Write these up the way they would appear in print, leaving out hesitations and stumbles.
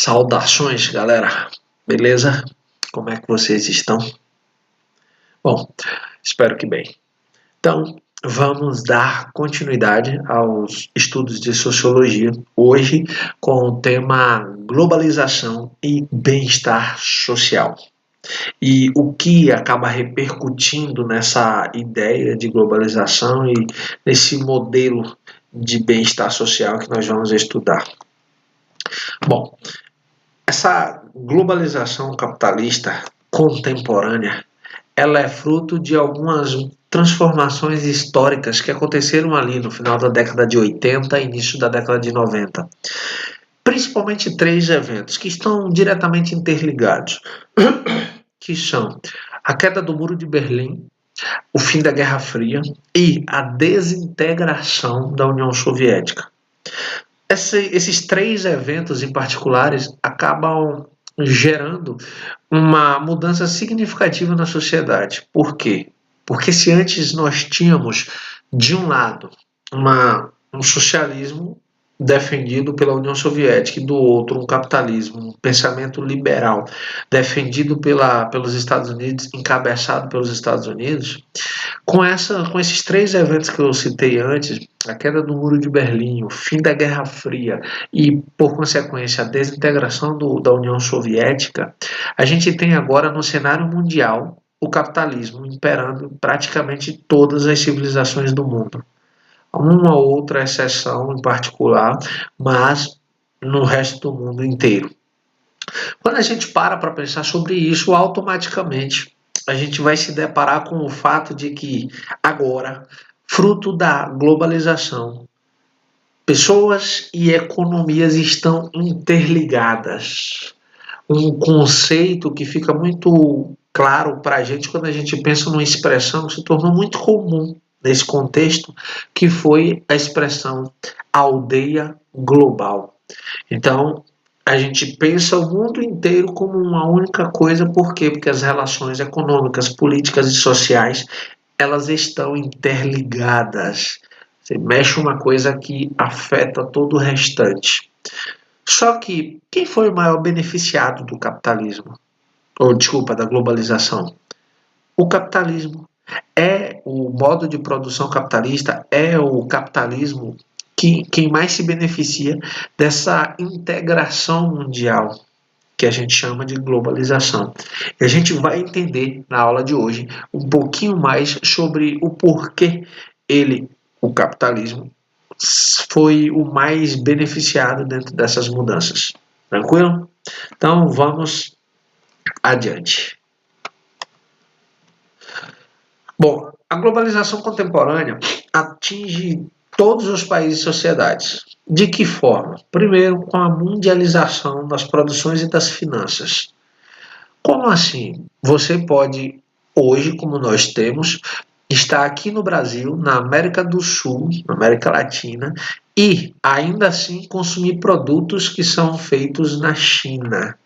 Saudações, galera. Beleza? Como é que vocês estão? Bom, espero que bem. Então, vamos dar continuidade aos estudos de sociologia, hoje com o tema globalização e bem-estar social. E o que acaba repercutindo nessa ideia de globalização e nesse modelo de bem-estar social que nós vamos estudar. Bom, essa globalização capitalista contemporânea, ela é fruto de algumas transformações históricas que aconteceram ali no final da década de 80 e início da década de 90. Principalmente três eventos que estão diretamente interligados, que são a queda do Muro de Berlim, o fim da Guerra Fria e a desintegração da União Soviética. Esses três eventos em particulares acabam gerando uma mudança significativa na sociedade. Por quê? Porque se antes nós tínhamos, de um lado, um socialismo defendido pela União Soviética e do outro um capitalismo, um pensamento liberal defendido pelos Estados Unidos, encabeçado pelos Estados Unidos, com esses três eventos que eu citei antes, a queda do Muro de Berlim, o fim da Guerra Fria e, por consequência, a desintegração da União Soviética, a gente tem agora no cenário mundial o capitalismo imperando em praticamente todas as civilizações do mundo. Uma ou outra exceção em particular, mas no resto do mundo inteiro. Quando a gente para pensar sobre isso, automaticamente a gente vai se deparar com o fato de que agora, fruto da globalização, pessoas e economias estão interligadas. Um conceito que fica muito claro para a gente quando a gente pensa numa expressão que se tornou muito comum nesse contexto, que foi a expressão aldeia global. Então, a gente pensa o mundo inteiro como uma única coisa, por quê? Porque as relações econômicas, políticas e sociais, elas estão interligadas. Você mexe uma coisa que afeta todo o restante. Só que quem foi o maior beneficiado do capitalismo? Ou, desculpa, da globalização? O capitalismo. É o modo de produção capitalista, é o capitalismo quem mais se beneficia dessa integração mundial que a gente chama de globalização. E a gente vai entender na aula de hoje um pouquinho mais sobre o porquê o capitalismo, foi o mais beneficiado dentro dessas mudanças. Tranquilo? Então vamos adiante. Bom, a globalização contemporânea atinge todos os países e sociedades. De que forma? Primeiro, com a mundialização das produções e das finanças. Como assim? Você pode, hoje, como nós temos, estar aqui no Brasil, na América do Sul, na América Latina, e ainda assim consumir produtos que são feitos na China.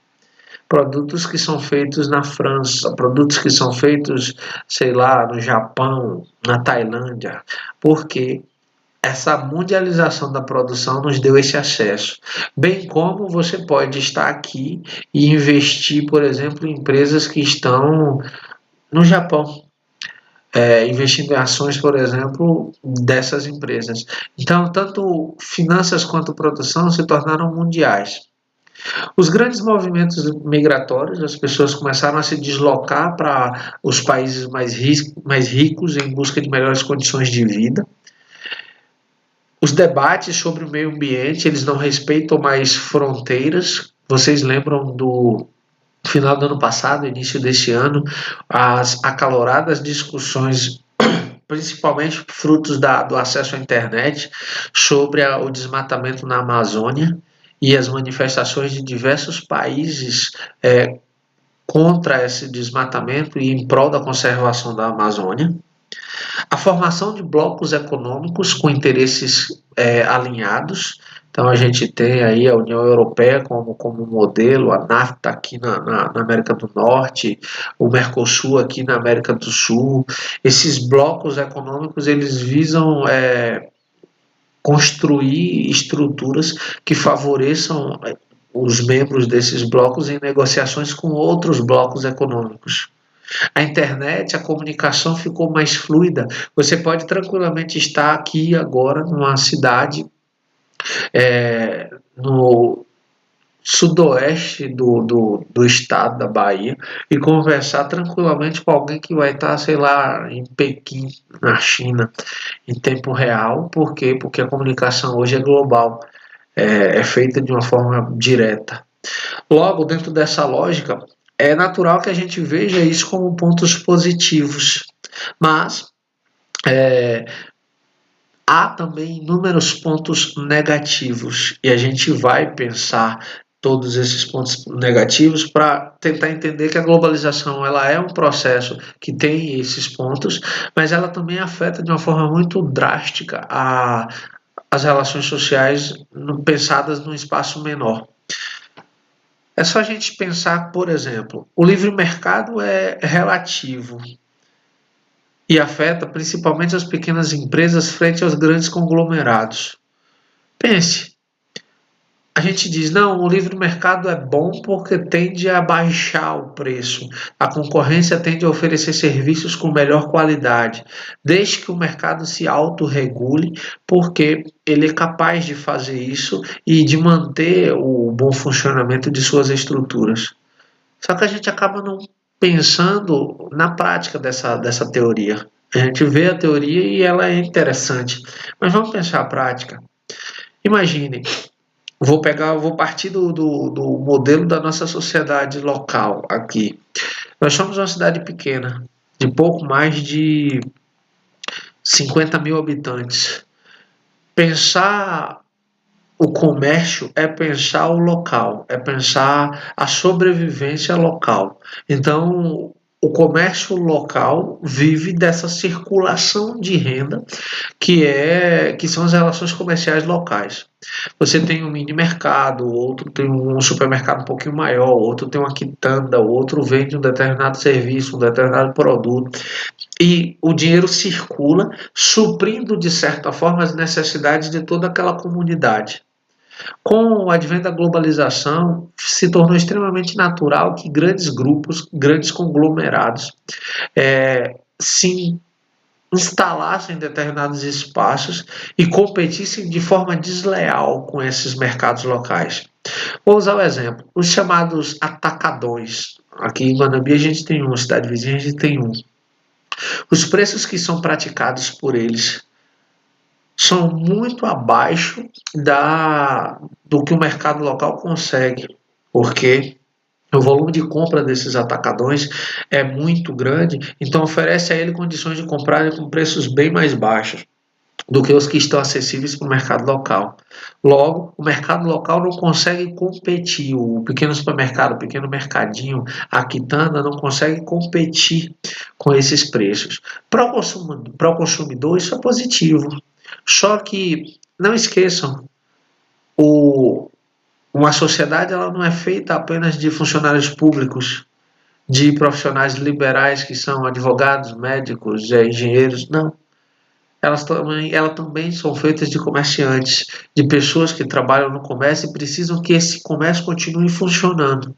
Produtos que são feitos na França, produtos que são feitos, sei lá, no Japão, na Tailândia, porque essa mundialização da produção nos deu esse acesso. Bem como você pode estar aqui e investir, por exemplo, em empresas que estão no Japão, investindo em ações, por exemplo, dessas empresas. Então, tanto finanças quanto produção se tornaram mundiais. Os grandes movimentos migratórios, as pessoas começaram a se deslocar para os países mais ricos em busca de melhores condições de vida. Os debates sobre o meio ambiente, eles não respeitam mais fronteiras. Vocês lembram do final do ano passado, início desse ano, as acaloradas discussões, principalmente frutos do acesso à internet, sobre o desmatamento na Amazônia e as manifestações de diversos países contra esse desmatamento e em prol da conservação da Amazônia. A formação de blocos econômicos com interesses alinhados. Então, a gente tem aí a União Europeia como modelo, a NAFTA aqui na América do Norte, o Mercosul aqui na América do Sul. Esses blocos econômicos, eles visam construir estruturas que favoreçam os membros desses blocos em negociações com outros blocos econômicos. A internet, a comunicação ficou mais fluida. Você pode tranquilamente estar aqui agora numa cidade no sudoeste do estado da Bahia e conversar tranquilamente com alguém que vai estar, sei lá, em Pequim, na China, em tempo real. Por quê? Porque a comunicação hoje é global, é feita de uma forma direta. Logo, dentro dessa lógica, é natural que a gente veja isso como pontos positivos, mas há também inúmeros pontos negativos e a gente vai pensar todos esses pontos negativos para tentar entender que a globalização ela é um processo que tem esses pontos, mas ela também afeta de uma forma muito drástica as relações sociais pensadas num espaço menor. É só a gente pensar, por exemplo, o livre mercado é relativo e afeta principalmente as pequenas empresas frente aos grandes conglomerados. Pense, a gente diz, não, o livre mercado é bom porque tende a baixar o preço, a concorrência tende a oferecer serviços com melhor qualidade, desde que o mercado se autorregule, porque ele é capaz de fazer isso e de manter o bom funcionamento de suas estruturas. Só que a gente acaba não pensando na prática dessa teoria. A gente vê a teoria e ela é interessante, mas vamos pensar a prática. Imagine, vou partir do modelo da nossa sociedade local aqui. Nós somos uma cidade pequena, de pouco mais de 50 mil habitantes. Pensar o comércio é pensar o local, é pensar a sobrevivência local. Então, o comércio local vive dessa circulação de renda que são as relações comerciais locais. Você tem um mini mercado, outro tem um supermercado um pouquinho maior, outro tem uma quitanda, outro vende um determinado serviço, um determinado produto. E o dinheiro circula, suprindo de certa forma as necessidades de toda aquela comunidade. Com o advento da globalização, se tornou extremamente natural que grandes grupos, grandes conglomerados, se instalassem em determinados espaços e competissem de forma desleal com esses mercados locais. Vou usar o exemplo, os chamados atacadões. Aqui em Guanambi a gente tem um, cidade vizinha a gente tem um. Os preços que são praticados por eles são muito abaixo do que o mercado local consegue, porque o volume de compra desses atacadões é muito grande, então oferece a ele condições de comprar com preços bem mais baixos do que os que estão acessíveis para o mercado local. Logo, o mercado local não consegue competir, o pequeno supermercado, o pequeno mercadinho, a quitanda não consegue competir com esses preços. Para o consumidor isso é positivo, só que não esqueçam, uma sociedade ela não é feita apenas de funcionários públicos, de profissionais liberais que são advogados, médicos, engenheiros, não. Elas também são feitas de comerciantes, de pessoas que trabalham no comércio e precisam que esse comércio continue funcionando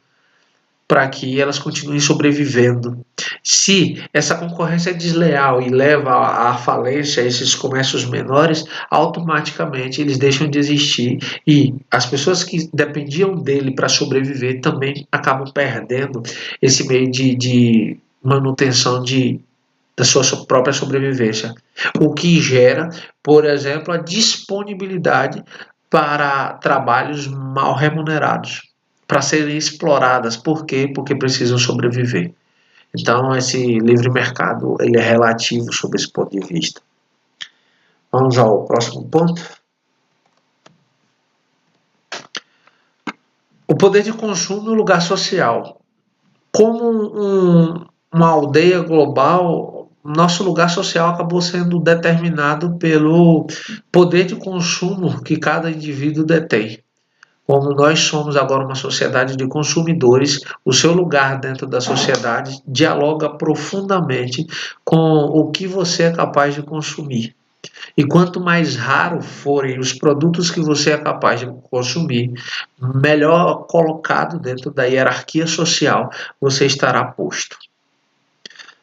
para que elas continuem sobrevivendo. Se essa concorrência é desleal e leva à falência esses comércios menores, automaticamente eles deixam de existir e as pessoas que dependiam dele para sobreviver também acabam perdendo esse meio de manutenção da sua própria sobrevivência. O que gera, por exemplo, a disponibilidade para trabalhos mal remunerados, para serem exploradas. Por quê? Porque precisam sobreviver. Então, esse livre mercado ele é relativo sob esse ponto de vista. Vamos ao próximo ponto. O poder de consumo no lugar social. Como uma aldeia global, nosso lugar social acabou sendo determinado pelo poder de consumo que cada indivíduo detém. Como nós somos agora uma sociedade de consumidores, o seu lugar dentro da sociedade dialoga profundamente com o que você é capaz de consumir. E quanto mais raro forem os produtos que você é capaz de consumir, melhor colocado dentro da hierarquia social você estará posto.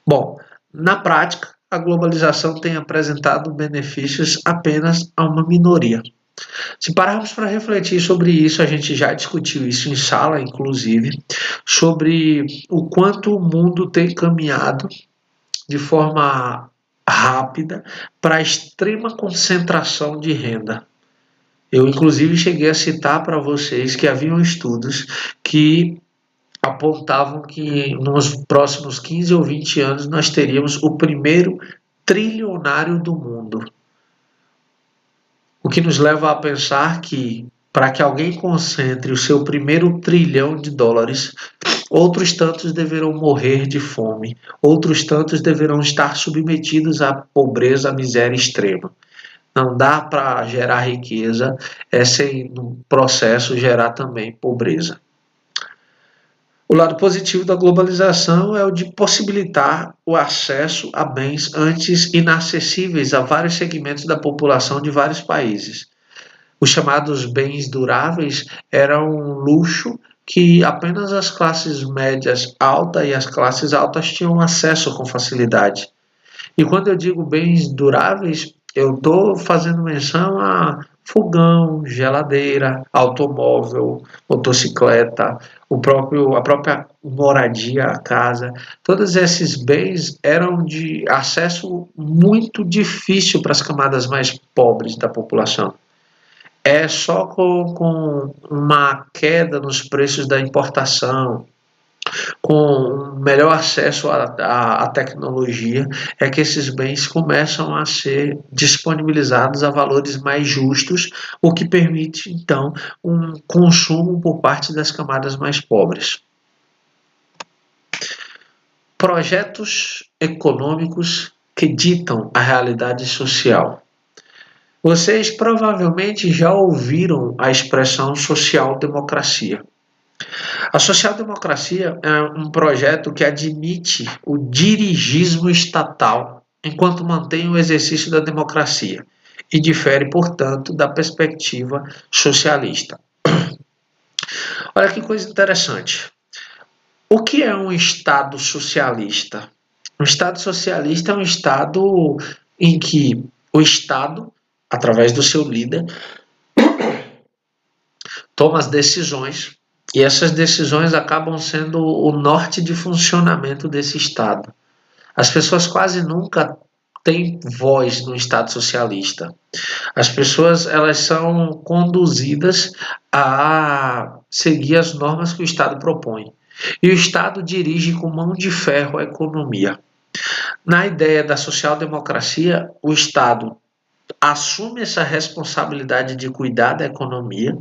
Bom, na prática, a globalização tem apresentado benefícios apenas a uma minoria. Se pararmos para refletir sobre isso, a gente já discutiu isso em sala, inclusive, sobre o quanto o mundo tem caminhado de forma rápida para a extrema concentração de renda. Eu, inclusive, cheguei a citar para vocês que haviam estudos que apontavam que nos próximos 15 ou 20 anos nós teríamos o primeiro trilionário do mundo. O que nos leva a pensar que, para que alguém concentre o seu primeiro trilhão de dólares, outros tantos deverão morrer de fome, outros tantos deverão estar submetidos à pobreza, à miséria extrema. Não dá para gerar riqueza sem, no processo, gerar também pobreza. O lado positivo da globalização é o de possibilitar o acesso a bens antes inacessíveis a vários segmentos da população de vários países. Os chamados bens duráveis eram um luxo que apenas as classes médias altas e as classes altas tinham acesso com facilidade. E quando eu digo bens duráveis, eu estou fazendo menção a fogão, geladeira, automóvel, motocicleta, a própria moradia, a casa. Todos esses bens eram de acesso muito difícil para as camadas mais pobres da população. É só com uma queda nos preços da importação, com um melhor acesso à tecnologia, é que esses bens começam a ser disponibilizados a valores mais justos, o que permite, então, um consumo por parte das camadas mais pobres. Projetos econômicos que ditam a realidade social. Vocês provavelmente já ouviram a expressão social-democracia. A social-democracia é um projeto que admite o dirigismo estatal enquanto mantém o exercício da democracia e difere, portanto, da perspectiva socialista. Olha que coisa interessante. O que é um Estado socialista? Um Estado socialista é um Estado em que o Estado, através do seu líder, toma as decisões e essas decisões acabam sendo o norte de funcionamento desse Estado. As pessoas quase nunca têm voz no Estado socialista. As pessoas elas são conduzidas a seguir as normas que o Estado propõe. E o Estado dirige com mão de ferro a economia. Na ideia da social-democracia, o Estado assume essa responsabilidade de cuidar da economia,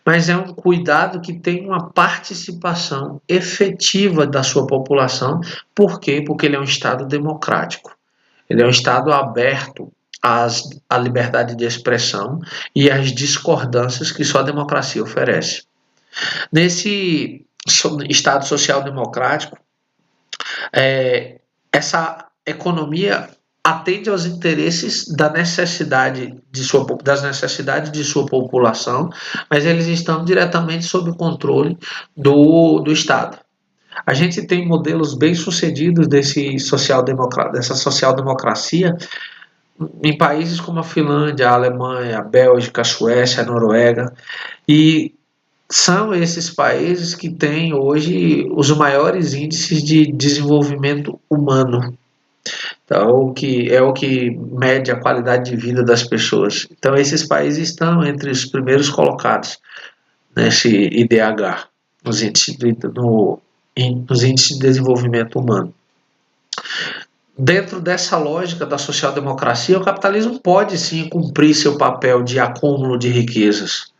mas é um cuidado que tem uma participação efetiva da sua população. Por quê? Porque ele é um Estado democrático. Ele é um Estado aberto à liberdade de expressão e às discordâncias que só a democracia oferece. Nesse Estado social-democrático, essa economia atende aos interesses das necessidades de sua população, mas eles estão diretamente sob o controle do Estado. A gente tem modelos bem-sucedidos dessa social-democracia em países como a Finlândia, a Alemanha, a Bélgica, a Suécia, a Noruega, e são esses países que têm hoje os maiores índices de desenvolvimento humano. Então, é o que mede a qualidade de vida das pessoas. Então, esses países estão entre os primeiros colocados nesse IDH, nos índices de desenvolvimento humano. Dentro dessa lógica da social-democracia, o capitalismo pode sim cumprir seu papel de acúmulo de riquezas,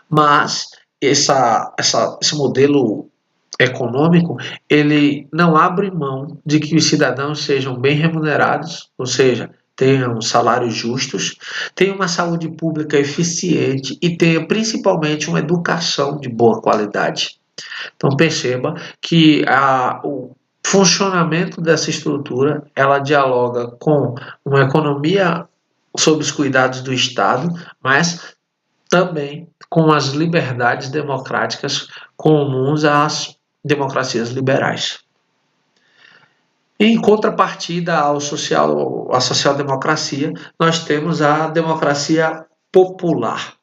mas esse modelo econômico, ele não abre mão de que os cidadãos sejam bem remunerados, ou seja, tenham salários justos, tenham uma saúde pública eficiente e tenham principalmente uma educação de boa qualidade. Então perceba que o funcionamento dessa estrutura, ela dialoga com uma economia sob os cuidados do Estado, mas também com as liberdades democráticas comuns às democracias liberais. Em contrapartida à social-democracia, nós temos a democracia popular.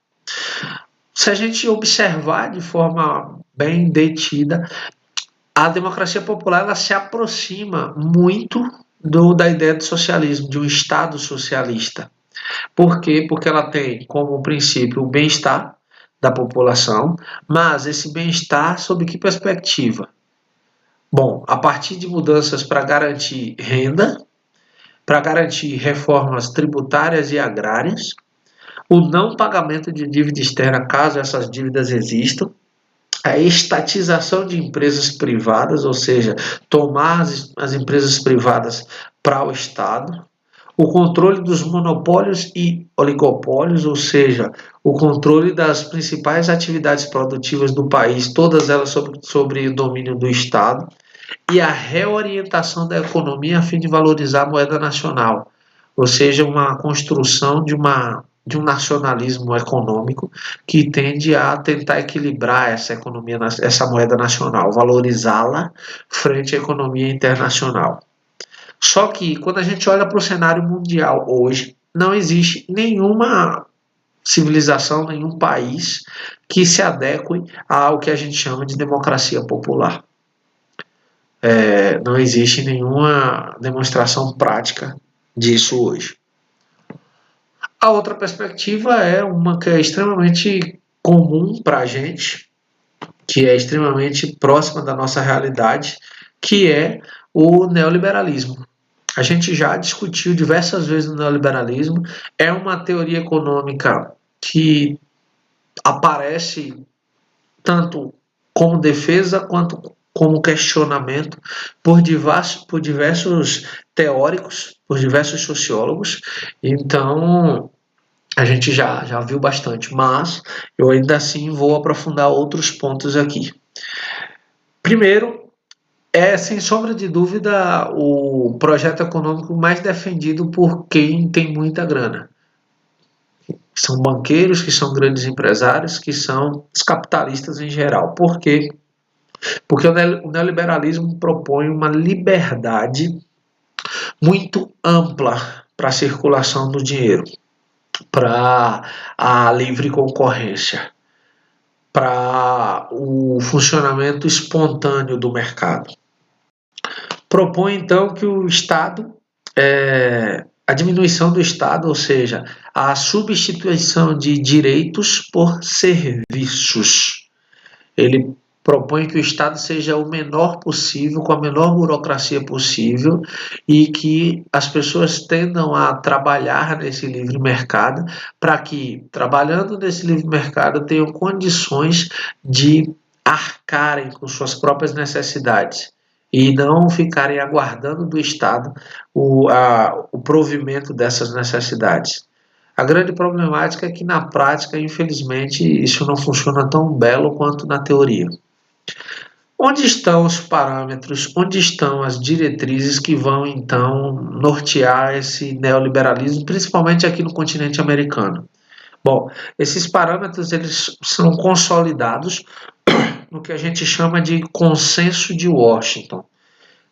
Se a gente observar de forma bem detida, a democracia popular ela se aproxima muito da ideia de socialismo, de um Estado socialista. Por quê? Porque ela tem como princípio o bem-estar da população, mas esse bem-estar sob que perspectiva? Bom, a partir de mudanças para garantir renda, para garantir reformas tributárias e agrárias, o não pagamento de dívida externa caso essas dívidas existam, a estatização de empresas privadas, ou seja, tomar as empresas privadas para o Estado, o controle dos monopólios e oligopólios, ou seja, o controle das principais atividades produtivas do país, todas elas sobre o domínio do Estado, e a reorientação da economia a fim de valorizar a moeda nacional, ou seja, uma construção de um nacionalismo econômico que tende a tentar equilibrar essa economia, essa moeda nacional, valorizá-la frente à economia internacional. Só que quando a gente olha para o cenário mundial hoje, não existe nenhuma civilização, nenhum país que se adeque ao que a gente chama de democracia popular. Não existe nenhuma demonstração prática disso hoje. A outra perspectiva é uma que é extremamente comum para a gente, que é extremamente próxima da nossa realidade, que é o neoliberalismo. A gente já discutiu diversas vezes o neoliberalismo, é uma teoria econômica que aparece tanto como defesa quanto como questionamento por diversos teóricos, por diversos sociólogos. Então, a gente já viu bastante, mas eu ainda assim vou aprofundar outros pontos aqui. Primeiro, sem sombra de dúvida, o projeto econômico mais defendido por quem tem muita grana. São banqueiros, que são grandes empresários, que são os capitalistas em geral. Por quê? Porque o neoliberalismo propõe uma liberdade muito ampla para a circulação do dinheiro, para a livre concorrência, para o funcionamento espontâneo do mercado. Propõe então que o Estado, a diminuição do Estado, ou seja, a substituição de direitos por serviços. Ele propõe que o Estado seja o menor possível, com a menor burocracia possível, e que as pessoas tendam a trabalhar nesse livre mercado, para que, trabalhando nesse livre mercado, tenham condições de arcarem com suas próprias necessidades e não ficarem aguardando do Estado o provimento dessas necessidades. A grande problemática é que, na prática, infelizmente, isso não funciona tão belo quanto na teoria. Onde estão os parâmetros, onde estão as diretrizes que vão, então, nortear esse neoliberalismo, principalmente aqui no continente americano? Bom, esses parâmetros eles são consolidados no que a gente chama de Consenso de Washington,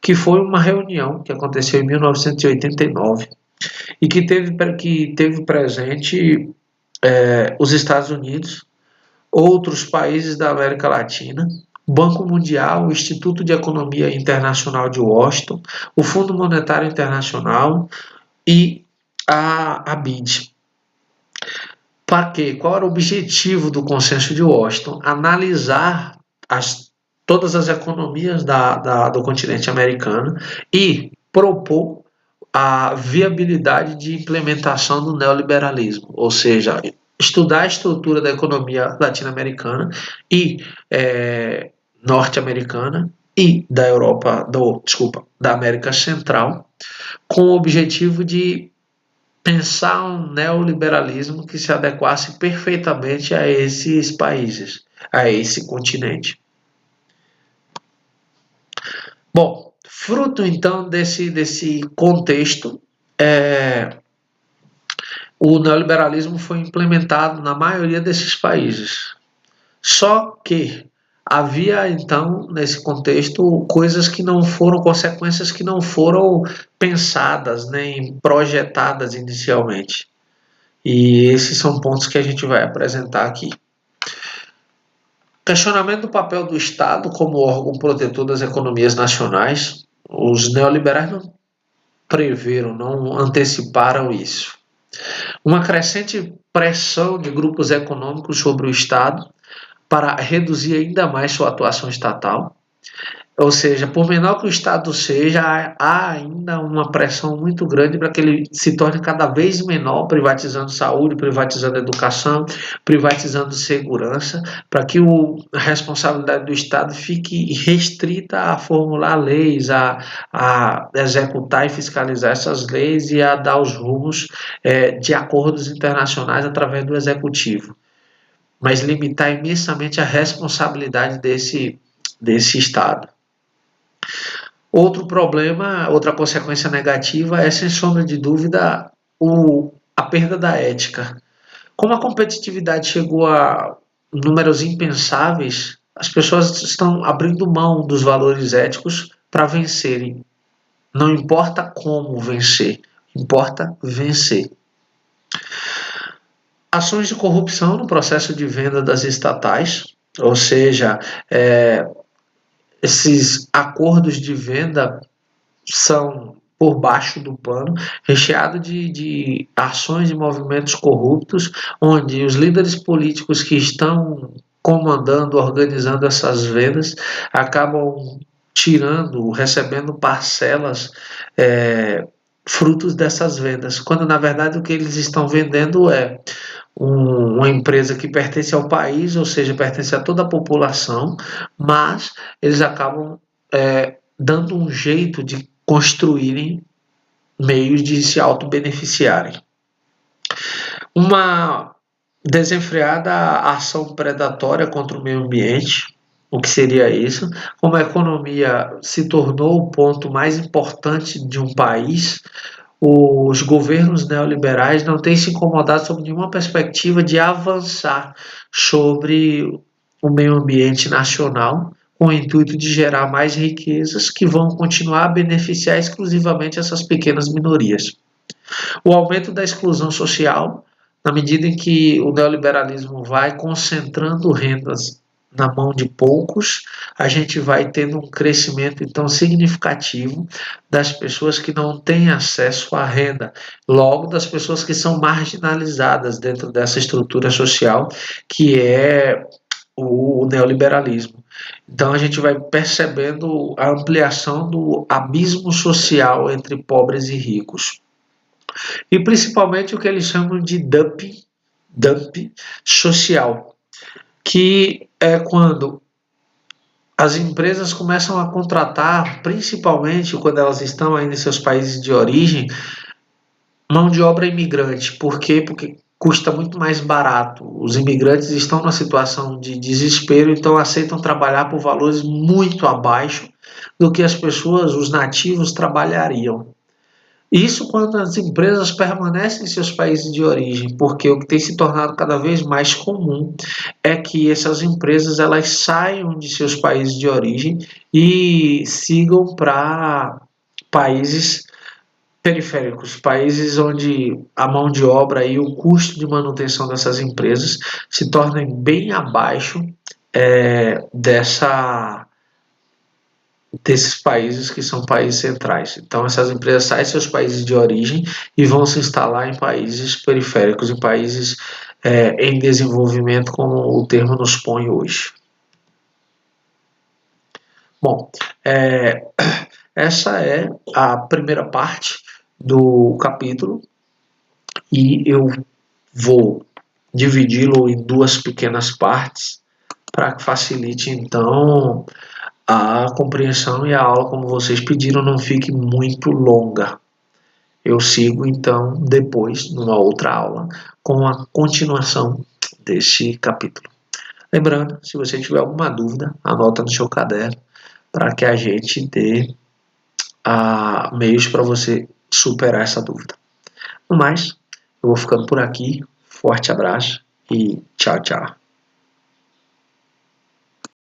que foi uma reunião que aconteceu em 1989 e que teve presente os Estados Unidos, outros países da América Latina, o Banco Mundial, o Instituto de Economia Internacional de Washington, o Fundo Monetário Internacional e a BID. Para quê? Qual era o objetivo do Consenso de Washington? Analisar todas as economias do continente americano e propor a viabilidade de implementação do neoliberalismo, ou seja, estudar a estrutura da economia latino-americana e norte-americana e da da América Central, com o objetivo de pensar um neoliberalismo que se adequasse perfeitamente a esses países, a esse continente. Bom, fruto então desse contexto, o neoliberalismo foi implementado na maioria desses países. Só que havia, então, nesse contexto, coisas que não foram, consequências que não foram pensadas nem projetadas inicialmente. E esses são pontos que a gente vai apresentar aqui. Questionamento do papel do Estado como órgão protetor das economias nacionais. Os neoliberais não preveram, não anteciparam isso. Uma crescente pressão de grupos econômicos sobre o Estado para reduzir ainda mais sua atuação estatal. Ou seja, por menor que o Estado seja, há ainda uma pressão muito grande para que ele se torne cada vez menor, privatizando saúde, privatizando educação, privatizando segurança, para que a responsabilidade do Estado fique restrita a formular leis, a executar e fiscalizar essas leis e a dar os rumos de acordos internacionais através do Executivo, mas limitar imensamente a responsabilidade desse Estado. Outro problema, outra consequência negativa é, sem sombra de dúvida, a perda da ética. Como a competitividade chegou a números impensáveis, as pessoas estão abrindo mão dos valores éticos para vencerem. Não importa como vencer, importa vencer. Ações de corrupção no processo de venda das estatais, ou seja, esses acordos de venda são por baixo do pano, recheado de ações e movimentos corruptos, onde os líderes políticos que estão comandando, organizando essas vendas, acabam tirando, recebendo parcelas frutos dessas vendas, quando na verdade o que eles estão vendendo é uma empresa que pertence ao país, ou seja, pertence a toda a população, mas eles acabam dando um jeito de construírem meios de se auto-beneficiarem. Uma desenfreada ação predatória contra o meio ambiente. O que seria isso? Como a economia se tornou o ponto mais importante de um país, os governos neoliberais não têm se incomodado sob nenhuma perspectiva de avançar sobre o meio ambiente nacional, com o intuito de gerar mais riquezas que vão continuar a beneficiar exclusivamente essas pequenas minorias. O aumento da exclusão social, na medida em que o neoliberalismo vai concentrando rendas na mão de poucos, a gente vai tendo um crescimento então significativo das pessoas que não têm acesso à renda, logo das pessoas que são marginalizadas dentro dessa estrutura social que é o neoliberalismo. Então a gente vai percebendo a ampliação do abismo social entre pobres e ricos. E principalmente o que eles chamam de dumping social, que é quando as empresas começam a contratar, principalmente quando elas estão ainda em seus países de origem, mão de obra imigrante. Por quê? Porque custa muito mais barato. Os imigrantes estão numa situação de desespero, então aceitam trabalhar por valores muito abaixo do que as pessoas, os nativos, trabalhariam. Isso quando as empresas permanecem em seus países de origem, porque o que tem se tornado cada vez mais comum é que essas empresas elas saiam de seus países de origem e sigam para países periféricos, países onde a mão de obra e o custo de manutenção dessas empresas se tornem bem abaixo desses países que são países centrais. Então, essas empresas saem de seus países de origem e vão se instalar em países periféricos, em países em desenvolvimento, como o termo nos põe hoje. Bom, essa é a primeira parte do capítulo e eu vou dividi-lo em duas pequenas partes para que facilite, então, a compreensão e a aula, como vocês pediram, não fique muito longa. Eu sigo, então, depois, numa outra aula, com a continuação deste capítulo. Lembrando, se você tiver alguma dúvida, anota no seu caderno para que a gente dê meios para você superar essa dúvida. No mais, Eu vou ficando por aqui. Forte abraço e tchau, tchau.